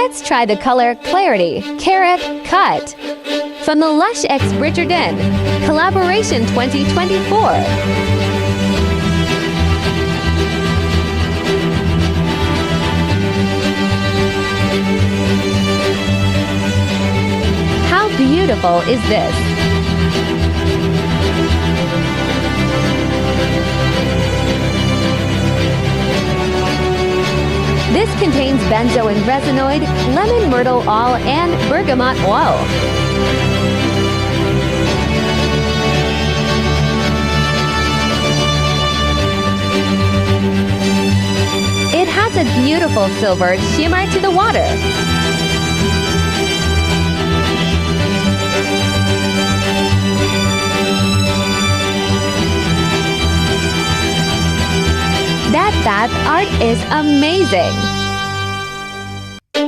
Let's try the color Clarity Carat Cut from the Lush X Bridgerton Collaboration 2024. How beautiful is this? This contains benzoin resinoid, lemon myrtle oil, and bergamot oil. It has a beautiful silver shimmer to the water. That art is amazing!